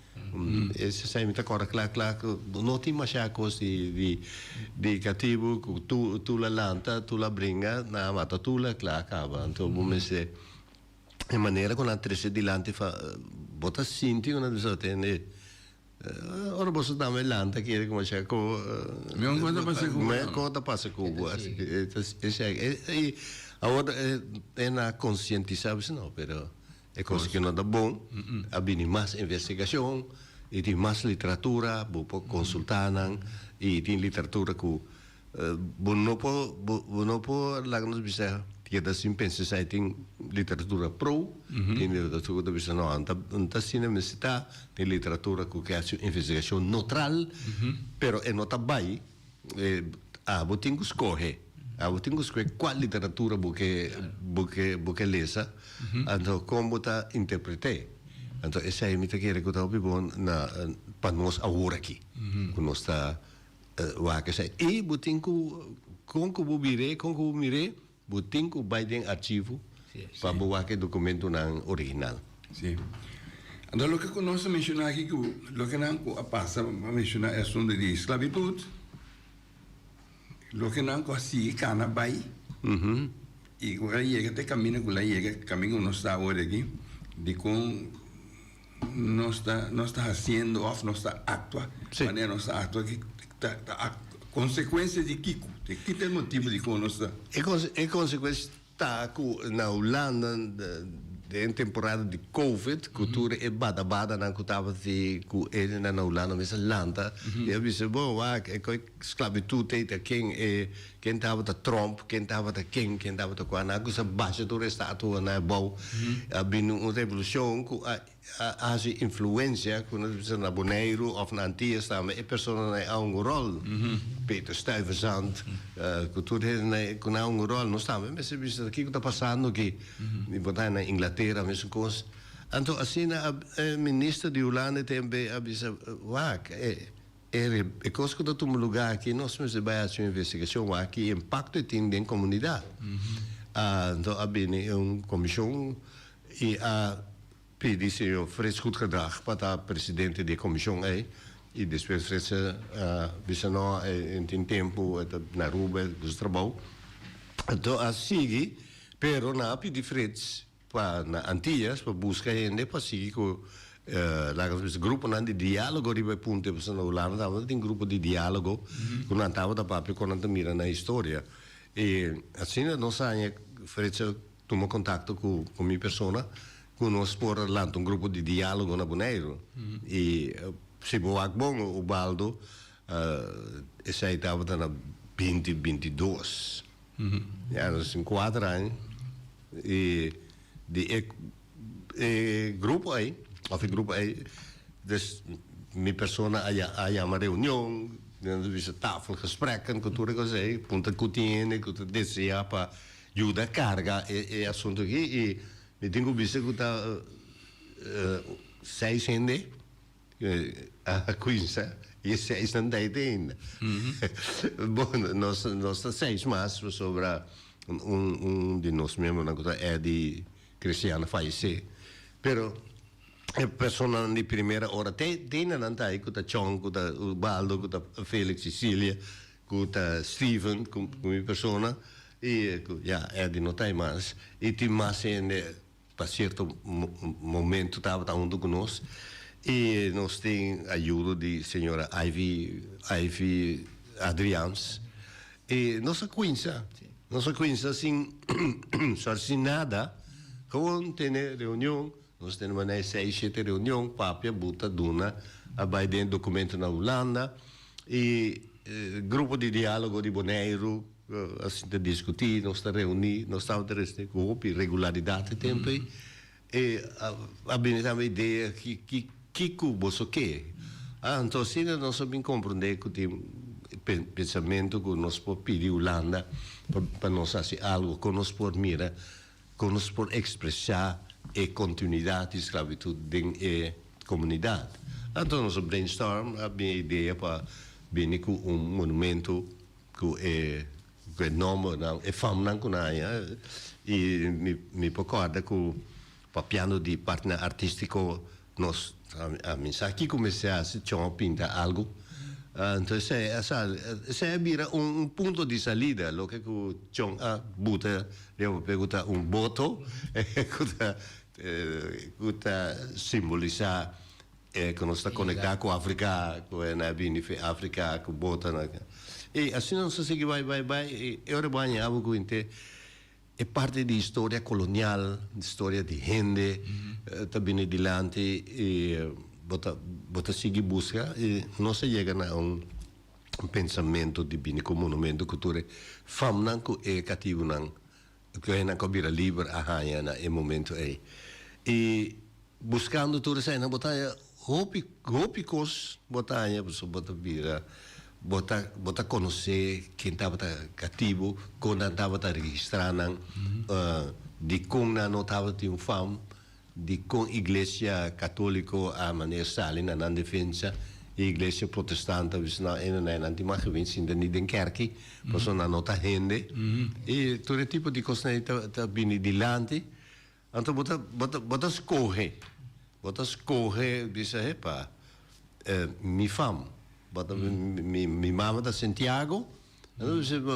Ze zijn met elkaar klaar, não tem mais coisas de cativo, tu la lanta, tu la bringa, na mata tu la klaar acaba. Então, vamos dizer, a maneira como a trece de lante bota sinti, quando você tem ora você dá uma lanta que é como se co Mesmo quando passa com o agora é na conscientização não, pero é coisa que não dá bom, há bem mais investigação e tem mais literatura, vou consultar e tem literatura que não pode lá nos bisa que da sim pensa sai tem literatura pro, tem literatura bisa não, não tá cinematográfica, tem literatura que é investigação neutral, pero é nota bai, vou ter que escolher. Eu tenho que escolher qual literatura você lesa, então como está interpretar. Então essa é a minha queira que eu estou bom para nós agora aqui, que nós está e eu tenho que com que eu mirei, eu tenho que vai dentro arquivo para botar aquele documento original. Sim. Então o que nós mencionamos aqui, que o que não passa a mencionar é a questão de esclavitud. Lo que não consigo cana vai e agora chega até caminho que lá chega caminho não está agora aqui de com não está fazendo ou não está atua maneira não está atua que tá consequências de Kiko que tem motivo de como não está é consequência tá na Holanda em temporada de Covid, cultura é bada na que estava de que ele na Holanda mas Holanda e eu disse bom é que esclavitud é quem estava da Trump quem estava da quem estava da quando que essa baixa do estado na bom havia uma revolução que a influência quando você na Bonaire ou na Antilles também é pessoa na um rol Peter Stuyvesant cultura que na um rol não está mas se vê aqui que está passando que botar na Inglaterra mesmo coisa então assim a ministra de Holanda também avisa é coisa que está tomando lugar aqui nós vamos fazer uma investigação aqui impacto tem na comunidade então havia uma comissão e pedi senhor Frits goed gedrag para presidente da comissão aí e depois Frits disse não tem tempo na Aruba dos trabalho então assim pero na pedi Frits para na Antillas para buscar gente para seguir com lá o grupo de diálogo riba ponte para na Holanda tem grupo de diálogo que não estava da papo quando não mira na história e assim não sai Frits tomou contato com minha pessoa nós por lá um grupo de diálogo na Bonaire e se boa bom o Baldo esse aí estava na 2022 já nos 4 anos e de grupo aí dus minha pessoa aí uma reunião de tafel gesprekken cultura que sei ponta cutiene que tu deseja para ajudar carga é assunto aqui e tenho visto que está 6 gente a coisa e 6 não tem ainda bom nós 6 mais sobre de nós mesmos é de Cristiano fallecer pero a pessoa de primeira hora tem na aí que está Chong que está Baldo que está Felix Cecília que está Steven com minha pessoa e é de não tem mais e tem mais para certo momento estava junto conosco e nós temos ajuda de senhora Ivy Adrians e nossa coinça nós conhecemos assim nada, gewoon tem reunião, nós temos uma 6, 7 reunião, papia, buta, duna, vai dentro documento na Holanda, e grupo de diálogo de Bonaire, assim, de discutir, nós estamos reunir, nós estamos com regularidade tempo, e a uma ideia que você quer. Então, assim, nós sabemos compreender que tem pensamento que nós podemos pedir Holanda para nós fazer algo que nós podemos mirar, que nós podemos expressar a continuidade de escravidão da comunidade. Então, nós brainstorm, a minha ideia para vir com monumento que é nome, é fama, e me recorda que o piano de partner artístico, nós, aqui comecei a pintar algo. Então, essa vira ponto de saída, lo que o John buta, eu pergunta voto, que simboliza que nós está conectado com a África, com a África, com bota, e assim não se segue vai, e agora vai algo que é parte da história colonial, história de gente, também adiante, e bota seguir busca, e não se chega a pensamento de bem como monumento cultura, famnan que é cativo não, que é na cabira livre a hanha na momento aí, e buscando tudo isso na botaia hópicos botaia, você bota vira bota conhecer quem estava cativo, quando estava registrando, de como não estava tendo fama, de como a igreja católica a maneira salina na defesa, a igreja protestante não tem mais vindo nem den kerk, pois não nota gente, e todo tipo de coisas está vindo adiante, então bota escorre, diz epa, mi fama. Mi mama da Santiago,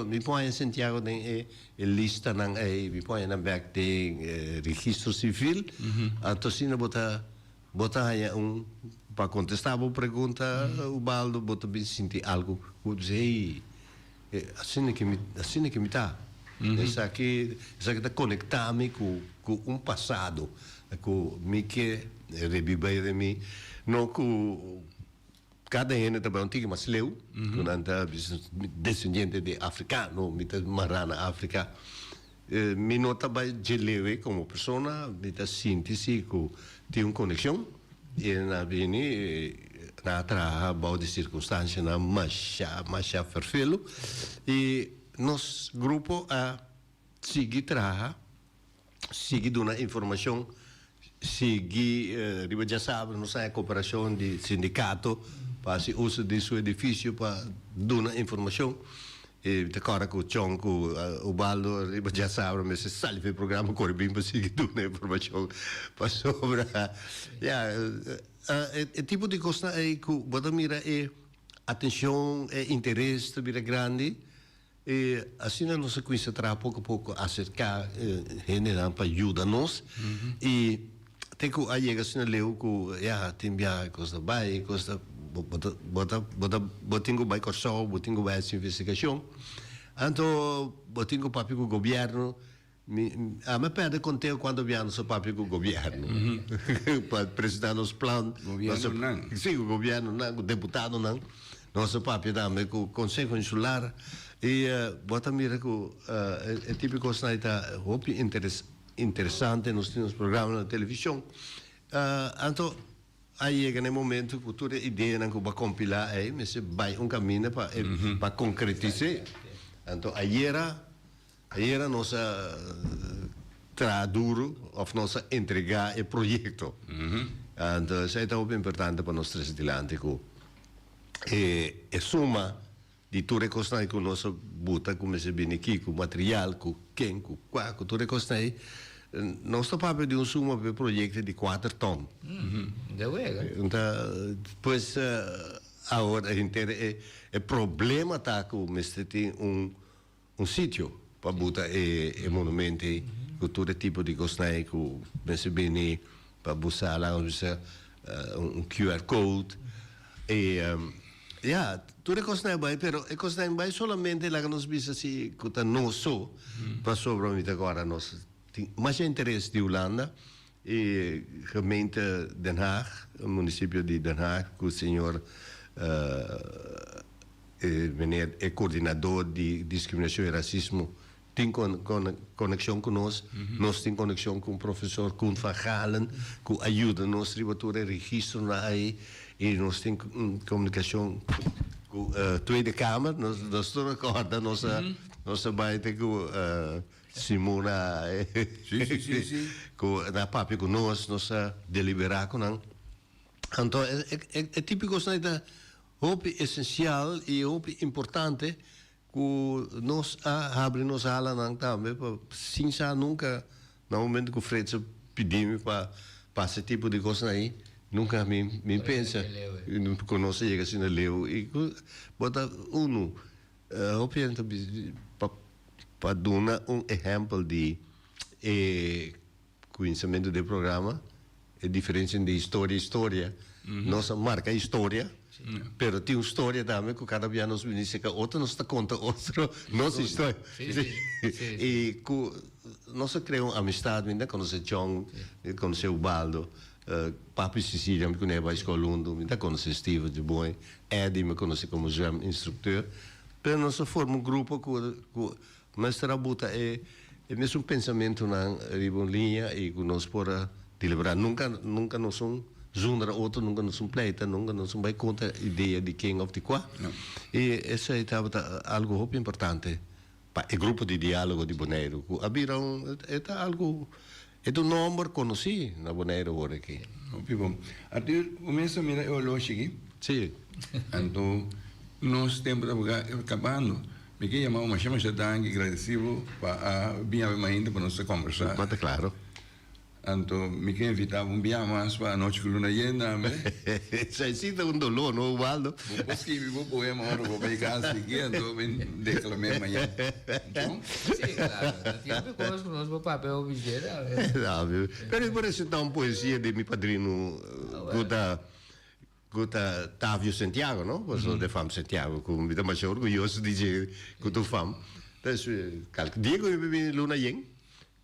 mi põe em Santiago tem lista não mi põe na back de registro civil, então assim bota aí para contestar a pergunta o baldo bota bem sentir algo, eu dizer assim que me tá, essa aqui está conectar-me com passado, com me que reviver de mim, não com cada ano também tinha mais leu, quando descendente de africano, marana África, me nota bem de leu como pessoa, me tá síntese que tem uma conexão e na vini na trabalho de circunstância na mais perfeito e nosso grupo a seguir dando informação, seguir, já sabe, não sei a cooperação de sindicato para o uso de seu edifício para dar informação. E de cara com o Chonco, o Baldo, já sabe, mas se sai do programa, corre bem para seguir dando informação para sobre. É tipo de coisa que você mira é atenção, é interesse, também grande. E assim não se conhece pouco a pouco acercar gente para ajudar-nos. E tem que aí assim leu que tem bem coisa bem, coisa botinho vai corso, botinho vai essa investigação. Então botinho papi com o governo, me pede conteúdo quando viemos o papi com o governo para apresentar os planos. Sim, o governo não, o deputado não, nosso papi também com o Conselho Insular e bota mira que é típico coisa está interessante nos programas na televisão. Então aí chega no momento que toda ideia que vai compilar aí, mas vai caminho para concretizar. Então aí era nossa traduzir ou nossa entregar o projeto. Então isso é muito importante para nós três adiante que é suma de tudo que nós que nós buta como se bem aqui com material, com quem, com qual, com tudo que nós nós estamos de suma para projeto de 4 ton. Então, depois, agora, o problema está que você tem sítio para botar o monumento, com todo tipo de coisa, com você bem para buscar lá, QR Code, e Ja, tu recosnai bai, pero recosnai bai solamente la que nos visa si kuta no so, pa sobre mita agora nos. Mas é interesse de Holanda e gemeente Den Haag, o município de Den Haag, com o senhor meneer é coordenador de discriminação e racismo, tem conexão conosco, nós temos conexão com o professor Koen van Galen, que ajuda nós a ter registro na aí, e nós temos comunicação com a Tweede Kamer, nós estamos acorda, nossa baita com Simona, na papi com nós deliberar com nós. Então, é típico da hope essencial e hope importante que nós abrimos a ala também, sem nunca, no momento que o Fred pedimos para esse tipo de coisa aí, nunca me pensa, que nós chega assim no leu, e bota hope para dar exemplo de conhecimento do programa, a diferença de história, nossa marca é história, pero tem uma história também que cada dia nos diz que outra nos conta outra nossa história. E nós criamos amizade, ainda conhece John, conhece o Baldo, Papi Sicília, me conhece a escola Lundo, ainda conhece Steve de Boy, Eddie me conhece como instrutor, pero nós formamos grupo que mas trabuta é mesmo pensamento na linha e que nós podemos celebrar. Nunca nós somos zonder outro, nunca nos pleita, nunca nos vai contra a ideia de quem of de qua. E isso é algo muito importante para o grupo de diálogo de Bonaire. É algo, é um número conhecido na Bonaire agora aqui. Bom, até o mesmo mira eu lo cheguei. Sim. Então, nós temos acabando. Me queria chamar uma chama de agradecido para vir ainda para nós conversar. Está claro. Então, me queria invitar dia mais para a noite com luna llena, Sai sinta dolor, não, Waldo? Vou escrever um poema, vou pegar aqui, então declamei amanhã. Então? Sim, claro. Sempre conosco, no papel objeto. Mas por isso está uma poesia de meu padrinho, Guta Távio Santiago, não? Você de fam Santiago, com me dá mais orgulhoso de dizer que tu fam. Então, Diego eu vi luna yen,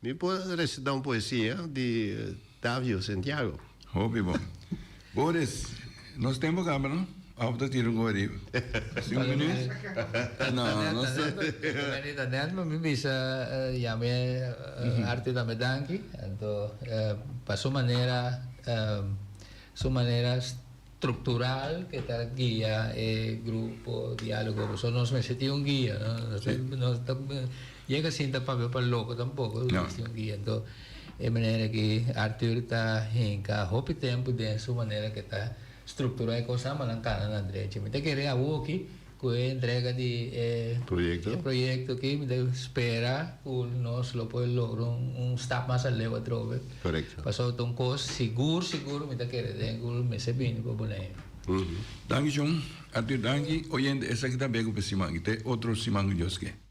me pode recitar uma poesia de Távio Santiago. Hobby bom. Boris, nós temos câmera, não? Alta tiro um gori. 5 minutos? Não, não sei. Daniel, me bisa llame arte da medanki, então para sua maneira estructural que está guía grupo diálogo só nós me sentimos um guia não chega assim para para louco tampouco um guia então é maneira que Arthur está em cada tempo de sua maneira que está estruturada com essa maneira na direita me tem que querer aqui com a entrega de projeto que me deve esperar que nós lo podemos lograr step mais além trove correto passou tão coisa seguro me tá querendo me sebini para boné Danke John, Arthur danke oyente essa que tá bem com o Simang, tem outro Simang Joske.